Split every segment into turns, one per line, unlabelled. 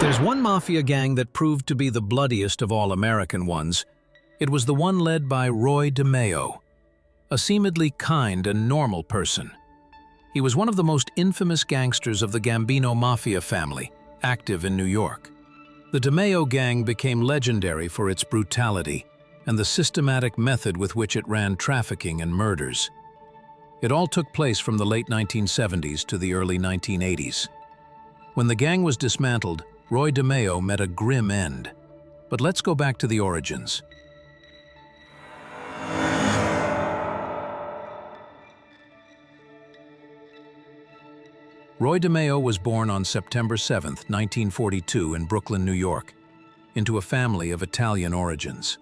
there's one mafia gang that proved to be the bloodiest of all American ones, it was the one led by Roy DeMeo, a seemingly kind and normal person. He was one of the most infamous gangsters of the Gambino Mafia family, active in New York. The DEMEO gang became legendary for its brutality and the systematic method with which it ran trafficking and murders. It all took place from the late 1970s to the early 1980s. When the gang was dismantled, Roy DeMeo met a grim end. But let's go back to the origins. Roy DeMeo was born on September 7, 1942 in Brooklyn, New York, into a family of Italian origins.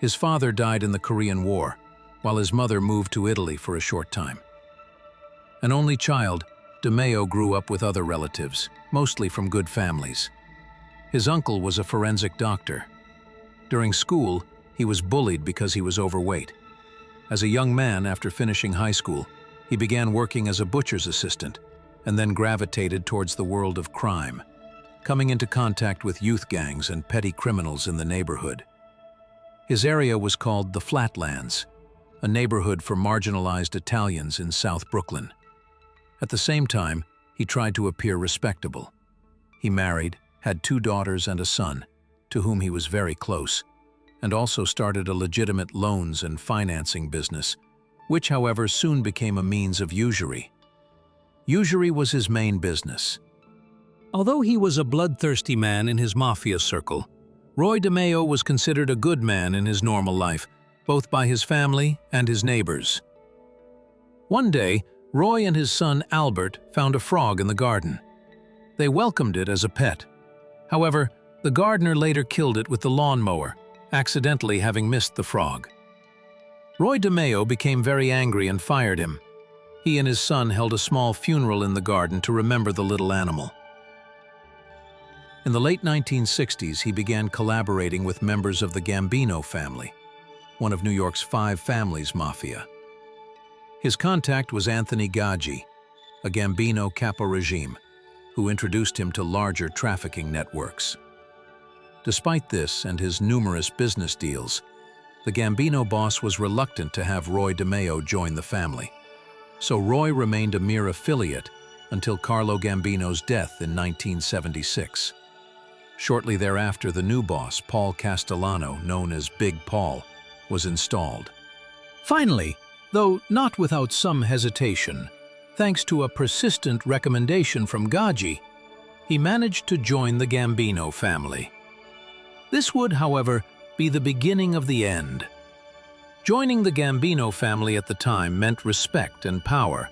His father died in the Korean War, while his mother moved to Italy for a short time. An only child, DeMeo grew up with other relatives, mostly from good families. His uncle was a forensic doctor. During school, he was bullied because he was overweight. As a young man, after finishing high school, he began working as a butcher's assistant and then gravitated towards the world of crime, coming into contact with youth gangs and petty criminals in the neighborhood. His area was called the Flatlands, a neighborhood for marginalized Italians in South Brooklyn. At the same time, he tried to appear respectable. He married, had 2 daughters and a son, to whom he was very close, and also started a legitimate loans and financing business, which, however, soon became a means of usury. Usury was his main business. Although he was a bloodthirsty man in his mafia circle, Roy DeMeo was considered a good man in his normal life, both by his family and his neighbors. One day, Roy and his son Albert found a frog in the garden. They welcomed it as a pet. However, the gardener later killed it with the lawnmower, accidentally having missed the frog. Roy DeMeo became very angry and fired him. He and his son held a small funeral in the garden to remember the little animal. In the late 1960s, he began collaborating with members of the Gambino family, one of New York's 5 families mafia. His contact was Anthony Gaggi, a Gambino capo regime, who introduced him to larger trafficking networks. Despite this and his numerous business deals, the Gambino boss was reluctant to have Roy DeMeo join the family. So Roy remained a mere affiliate until Carlo Gambino's death in 1976. Shortly thereafter, the new boss, Paul Castellano, known as Big Paul, was installed. Finally, though not without some hesitation, thanks to a persistent recommendation from Gaggi, he managed to join the Gambino family. This would, however, be the beginning of the end. Joining the Gambino family at the time meant respect and power,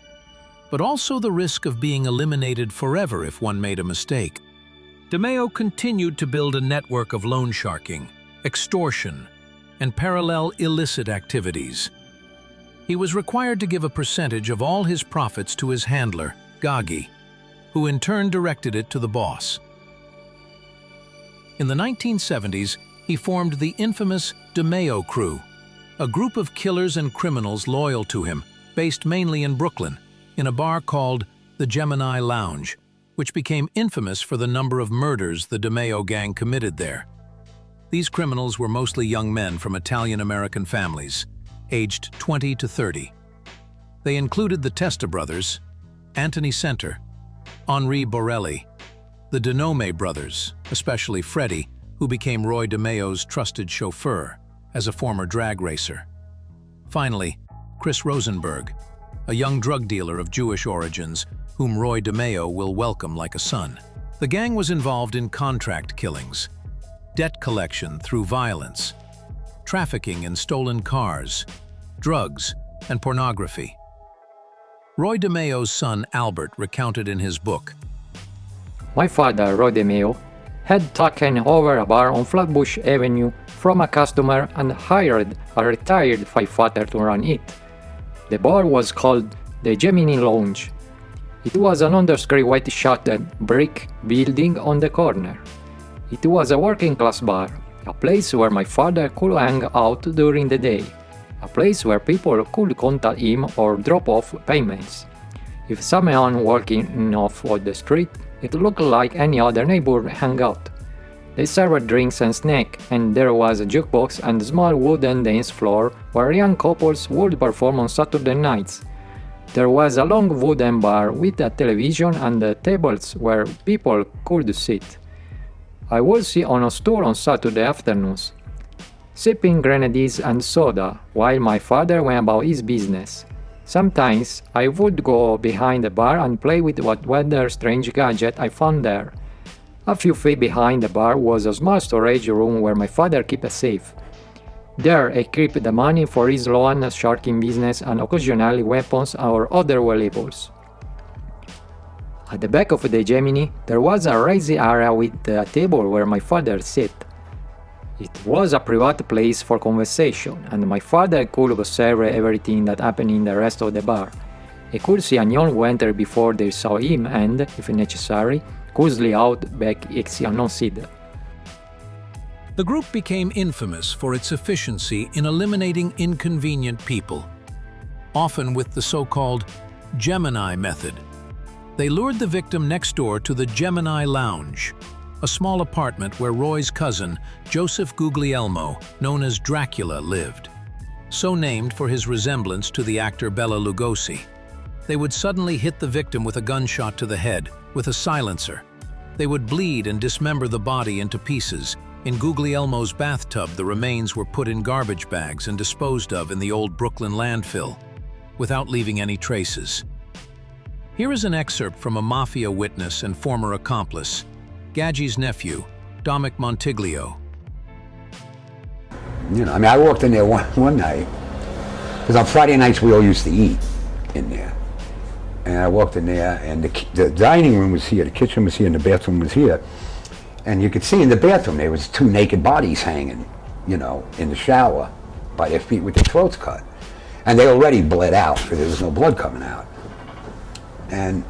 but also the risk of being eliminated forever if one made a mistake. DeMeo continued to build a network of loan sharking, extortion, and parallel illicit activities. He was required to give a percentage of all his profits to his handler, Gaggi, who in turn directed it to the boss. In the 1970s, he formed the infamous DeMeo crew, a group of killers and criminals loyal to him, based mainly in Brooklyn, in a bar called the Gemini Lounge, which became infamous for the number of murders the DeMeo gang committed there. These criminals were mostly young men from Italian-American families, aged 20 to 30. They included the Testa brothers, Anthony Center, Henri Borelli, the Denome brothers, especially Freddie, who became Roy DeMeo's trusted chauffeur as a former drag racer. Finally, Chris Rosenberg, a young drug dealer of Jewish origins whom Roy DeMeo will welcome like a son. The gang was involved in contract killings, debt collection through violence, trafficking in stolen cars, drugs, and pornography. Roy DeMeo's son Albert recounted in his book,
"My father, Roy DeMeo, had taken over a bar on Flatbush Avenue from a customer and hired a retired firefighter to run it. The bar was called the Gemini Lounge. It was an underscreen white-shuttered brick building on the corner. It was a working-class bar, a place where my father could hang out during the day, a place where people could contact him or drop off payments. If someone walking off the street It looked like any other neighborhood hangout. They served drinks and snacks, and there was a jukebox and a small wooden dance floor where young couples would perform on Saturday nights. There was a long wooden bar with a television and tables where people could sit. I would sit on a stool on Saturday afternoons, sipping grenadines and soda while my father went about his business. Sometimes I would go behind the bar and play with whatever strange gadget I found there. A few feet behind the bar was a small storage room where my father kept a safe. There he kept the money for his loan sharking business and occasionally weapons or other valuables. At the back of the chimney there was a raised area with a table where my father sat. It was a private place for conversation, and my father could observe everything that happened in the rest of the bar. He could see anyone who entered before they saw him and, if necessary, could slip out back exit unseen.
The group became infamous for its efficiency in eliminating inconvenient people, often with the so-called Gemini method. They lured the victim next door to the Gemini Lounge, a small apartment where Roy's cousin, Joseph Guglielmo, known as Dracula, lived, so named for his resemblance to the actor Bela Lugosi. They would suddenly hit the victim with a gunshot to the head, with a silencer. They would bleed and dismember the body into pieces. In Guglielmo's bathtub, the remains were put in garbage bags and disposed of in the old Brooklyn landfill, without leaving any traces. Here is an excerpt from a Mafia witness and former accomplice, Gaggi's nephew, Dominic Montiglio.
I walked in there one night, because on Friday nights we all used to eat in there. And I walked in there, and the dining room was here, the kitchen was here, and the bathroom was here. And you could see in the bathroom there was two naked bodies hanging, in the shower by their feet with their throats cut. And they already bled out, because there was no blood coming out. And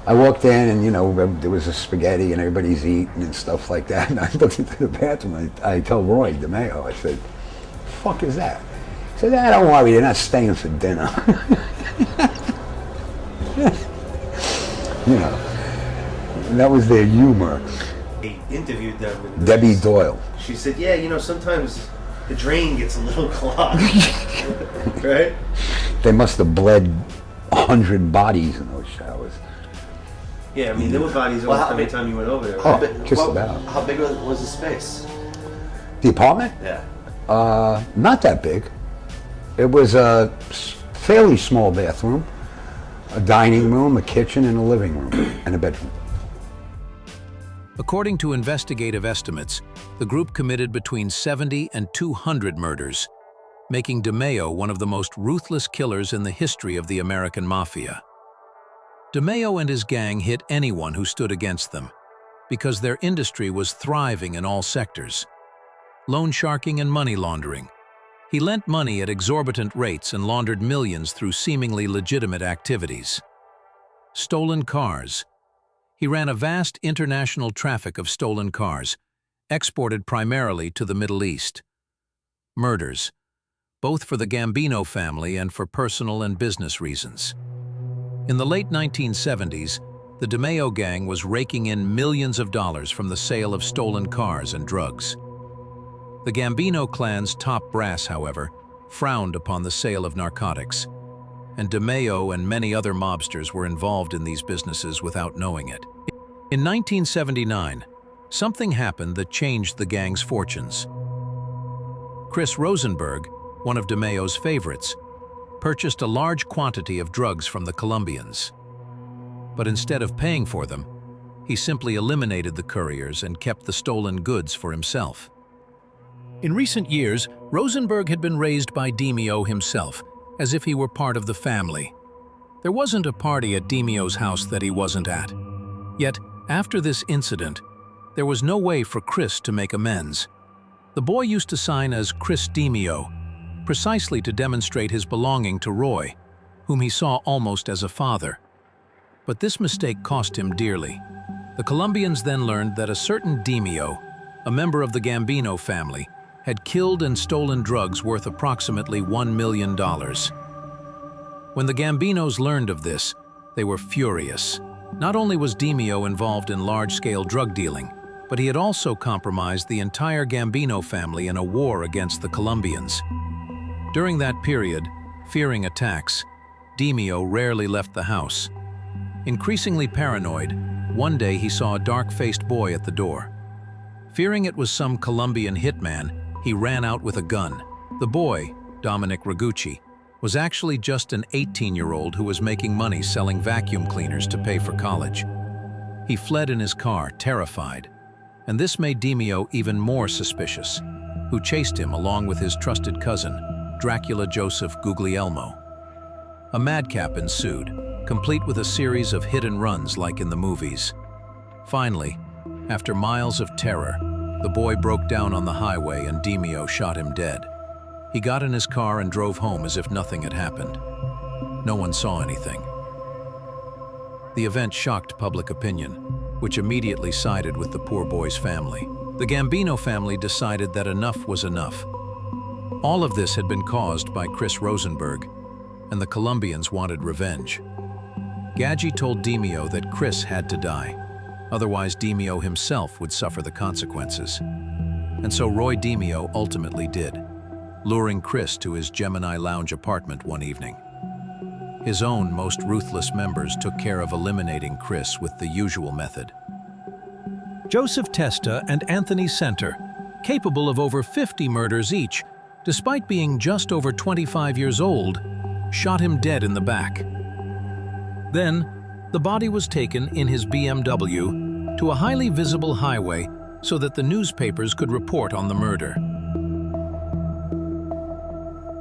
I walked in, and there was a spaghetti and everybody's eating and stuff like that. And I looked into the bathroom. I told Roy DeMeo, I said, "The fuck is that?" He said, "Don't worry, they're not staying for dinner." That was their humor.
They interviewed them with
Debbie Doyle.
She said, "Yeah, sometimes the drain gets a little clogged." Right?
They must have bled 100 bodies in those showers.
Yeah, there were bodies every time you went over there.
Oh,
Right?
just about.
How big was the space?
The apartment?
Yeah.
Not that big. It was a fairly small bathroom, a dining room, a kitchen, and a living room, and a bedroom.
According to investigative estimates, the group committed between 70 and 200 murders, making DeMeo one of the most ruthless killers in the history of the American Mafia. DeMeo and his gang hit anyone who stood against them, because their industry was thriving in all sectors. Loan sharking and money laundering. He lent money at exorbitant rates and laundered millions through seemingly legitimate activities. Stolen cars. He ran a vast international traffic of stolen cars, exported primarily to the Middle East. Murders, both for the Gambino family and for personal and business reasons. In the late 1970s, the DeMeo gang was raking in millions of dollars from the sale of stolen cars and drugs. The Gambino clan's top brass, however, frowned upon the sale of narcotics, and DeMeo and many other mobsters were involved in these businesses without knowing it. In 1979, something happened that changed the gang's fortunes. Chris Rosenberg, one of DeMeo's favorites, purchased a large quantity of drugs from the Colombians. But instead of paying for them, he simply eliminated the couriers and kept the stolen goods for himself. In recent years, Rosenberg had been raised by DeMeo himself, as if he were part of the family. There wasn't a party at DeMeo's house that he wasn't at. Yet, after this incident, there was no way for Chris to make amends. The boy used to sign as Chris DeMeo, precisely to demonstrate his belonging to Roy, whom he saw almost as a father. But this mistake cost him dearly. The Colombians then learned that a certain DeMeo, a member of the Gambino family, had killed and stolen drugs worth approximately $1 million. When the Gambinos learned of this, they were furious. Not only was DeMeo involved in large-scale drug dealing, but he had also compromised the entire Gambino family in a war against the Colombians. During that period, fearing attacks, DeMeo rarely left the house. Increasingly paranoid, one day he saw a dark-faced boy at the door. Fearing it was some Colombian hitman, he ran out with a gun. The boy, Dominic Ragucci, was actually just an 18-year-old who was making money selling vacuum cleaners to pay for college. He fled in his car, terrified, and this made DeMeo even more suspicious, who chased him along with his trusted cousin, Dracula Joseph Guglielmo. A madcap ensued, complete with a series of hit and runs like in the movies. Finally, after miles of terror, the boy broke down on the highway and DeMeo shot him dead. He got in his car and drove home as if nothing had happened. No one saw anything. The event shocked public opinion, which immediately sided with the poor boy's family. The Gambino family decided that enough was enough. All of this had been caused by Chris Rosenberg, and the Colombians wanted revenge. Gaggi told DeMeo that Chris had to die, otherwise DeMeo himself would suffer the consequences. And so Roy DeMeo ultimately did, luring Chris to his Gemini Lounge apartment one evening. His own most ruthless members took care of eliminating Chris with the usual method. Joseph Testa and Anthony Center, capable of over 50 murders each, despite being just over 25 years old, shot him dead in the back. Then, the body was taken in his BMW to a highly visible highway so that the newspapers could report on the murder.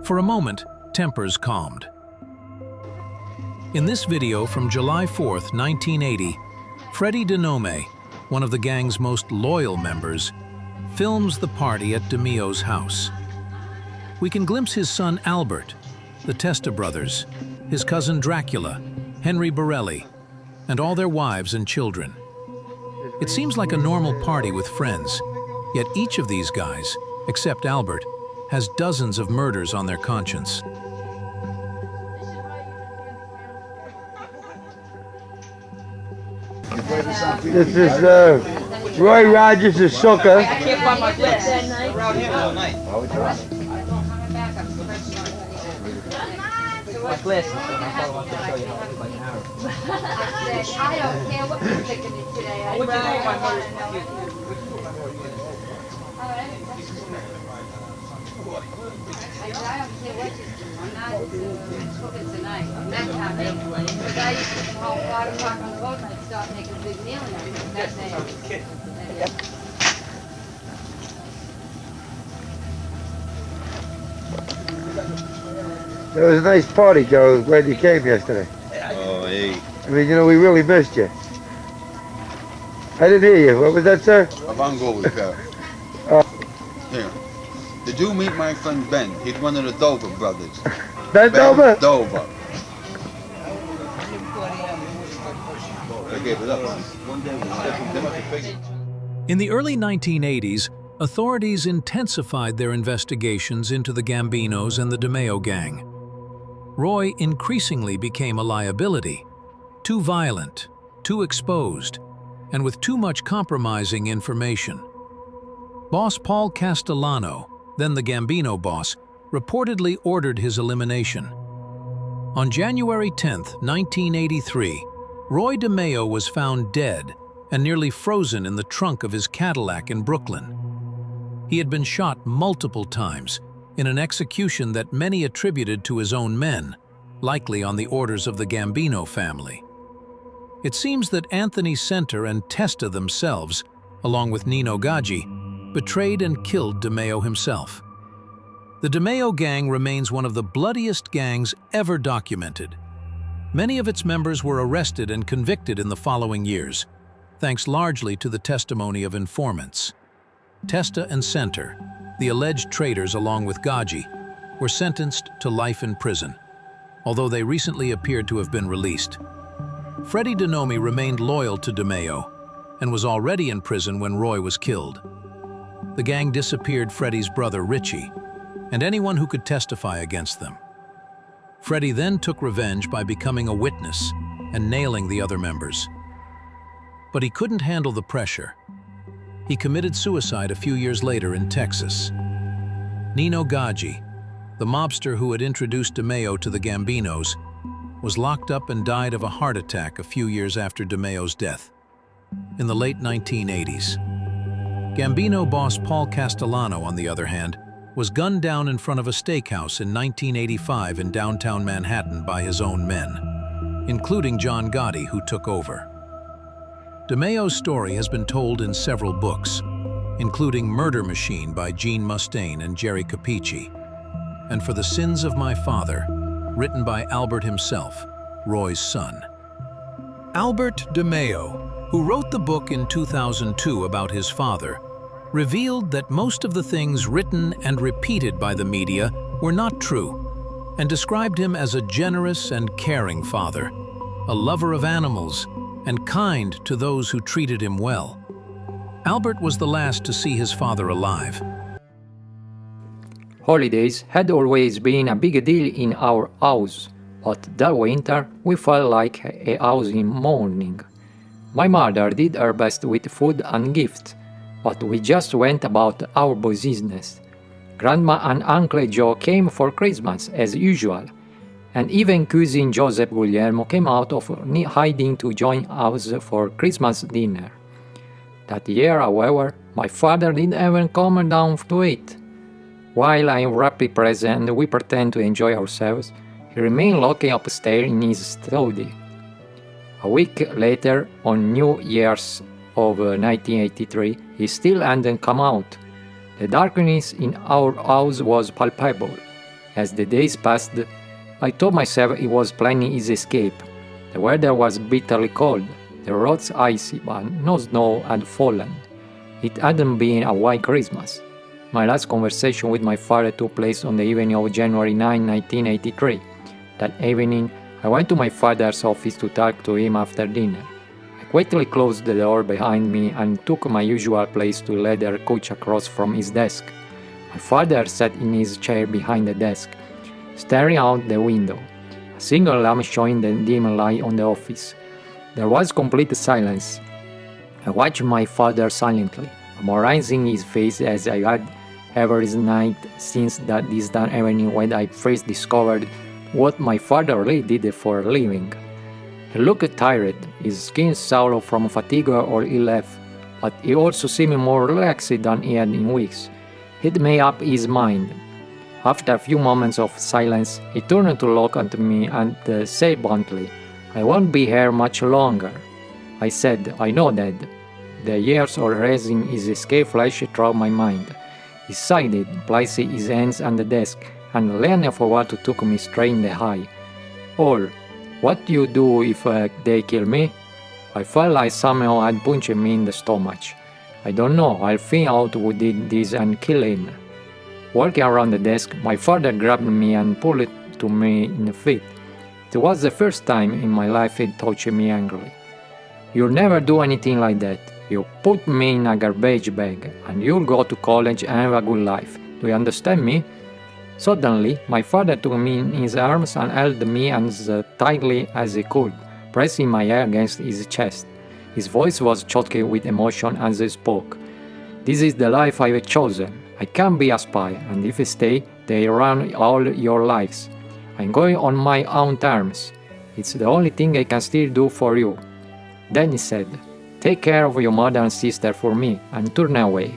For a moment, tempers calmed. In this video from July 4th, 1980, Freddie DeNome, one of the gang's most loyal members, films the party at DeMeo's house. We can glimpse his son Albert, the Testa brothers, his cousin Dracula, Henry Borelli, and all their wives and children. It seems like a normal party with friends, yet each of these guys, except Albert, has dozens of murders on their conscience.
This is Roy Rogers' sucker.
I can't find my place.
Around here all night.
My glasses.
I don't care what you're picking it today.
What you think my mother?
I don't care what you do. I'm not cooking tonight. I'm not having because I used to come home 5 o'clock on the road and I'd start making a big meal and everything that day.
It was a nice party, Joe. Glad you came yesterday.
Oh, hey.
I mean, you know, we really missed you. I didn't hear you. What was that, sir?
Avango was there. Here. Did you meet my friend Ben? He's one of the Dover brothers.
Ben Dover?
Dover. They gave it up. One day they must have figured.
In the early 1980s, authorities intensified their investigations into the Gambinos and the DeMeo gang. Roy increasingly became a liability, too violent, too exposed, and with too much compromising information. Boss Paul Castellano, then the Gambino boss, reportedly ordered his elimination. On January 10, 1983, Roy DeMeo was found dead and nearly frozen in the trunk of his Cadillac in Brooklyn. He had been shot multiple times in an execution that many attributed to his own men, likely on the orders of the Gambino family. It seems that Anthony Center and Testa themselves, along with Nino Gaggi, betrayed and killed DeMeo himself. The DeMeo gang remains one of the bloodiest gangs ever documented. Many of its members were arrested and convicted in the following years, thanks largely to the testimony of informants. Testa and Center, the alleged traitors along with Gaggi, were sentenced to life in prison, although they recently appeared to have been released. Freddie DeNome remained loyal to DeMeo and was already in prison when Roy was killed. The gang disappeared Freddie's brother Richie and anyone who could testify against them. Freddie then took revenge by becoming a witness and nailing the other members. But he couldn't handle the pressure. He committed suicide a few years later in Texas. Nino Gaggi, the mobster who had introduced DeMeo to the Gambinos, was locked up and died of a heart attack a few years after DeMeo's death, in the late 1980s. Gambino boss Paul Castellano, on the other hand, was gunned down in front of a steakhouse in 1985 in downtown Manhattan by his own men, including John Gotti, who took over. DeMeo's story has been told in several books, including Murder Machine by Gene Mustaine and Jerry Capici, and For the Sins of My Father, written by Albert himself, Roy's son. Albert DeMeo, who wrote the book in 2002 about his father, revealed that most of the things written and repeated by the media were not true, and described him as a generous and caring father, a lover of animals, and kind to those who treated him well. Albert was the last to see his father alive.
Holidays had always been a big deal in our house, but that winter we felt like a house in mourning. My mother did her best with food and gifts, but we just went about our business. Grandma and Uncle Joe came for Christmas as usual, and even cousin Joseph Guglielmo came out of hiding to join us for Christmas dinner. That year, however, my father didn't even come down to eat. While I wrapped the present and we pretend to enjoy ourselves, he remained locked upstairs in his study. A week later, on New Year's of 1983, he still hadn't come out. The darkness in our house was palpable. As the days passed, I told myself he was planning his escape. The weather was bitterly cold, the roads icy, but no snow had fallen. It hadn't been a white Christmas. My last conversation with my father took place on the evening of January 9, 1983. That evening, I went to my father's office to talk to him after dinner. I quietly closed the door behind me and took my usual place to leather couch across from his desk. My father sat in his chair behind the desk, staring out the window, a single lamp showing the dim light on the office. There was complete silence. I watched my father silently, memorizing his face as I had every night since that distant evening when I first discovered what my father really did for a living. He looked tired, his skin sallow from fatigue or ill health, but he also seemed more relaxed than he had in weeks. He'd made up his mind. After a few moments of silence, he turned to look at me and said bluntly, "I won't be here much longer." I said, "I know, Dad." The years of raising his escape flashed through my mind. He sighed, placed his hands on the desk, and leaned forward to look me straight in the eye. "All, what do you do if they kill me?" I felt like someone had punched me in the stomach. "I don't know, I'll find out who did this and kill him." Walking around the desk, my father grabbed me and pulled it to me in the feet. It was the first time in my life he touched me angrily. "You'll never do anything like that. You put me in a garbage bag, and you'll go to college and have a good life. Do you understand me?" Suddenly, my father took me in his arms and held me as tightly as he could, pressing my hair against his chest. His voice was choked with emotion as he spoke. "This is the life I've chosen. I can't be a spy, and if I stay, they run all your lives. I'm going on my own terms. It's the only thing I can still do for you." Then he said, "Take care of your mother and sister for me," and turned away.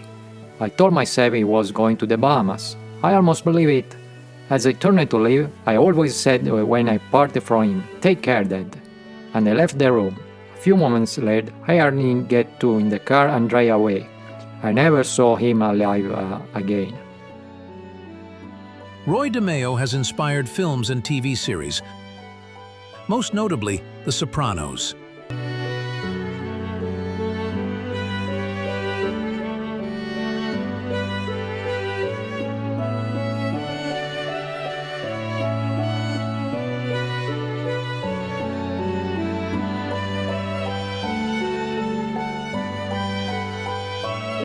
I told myself he was going to the Bahamas. I almost believed it. As I turned to leave, I always said when I parted from him, "Take care, Dad." And I left the room. A few moments later, I heard him get in the car and drive away. I never saw him alive again.
Roy DeMeo has inspired films and TV series, most notably The Sopranos.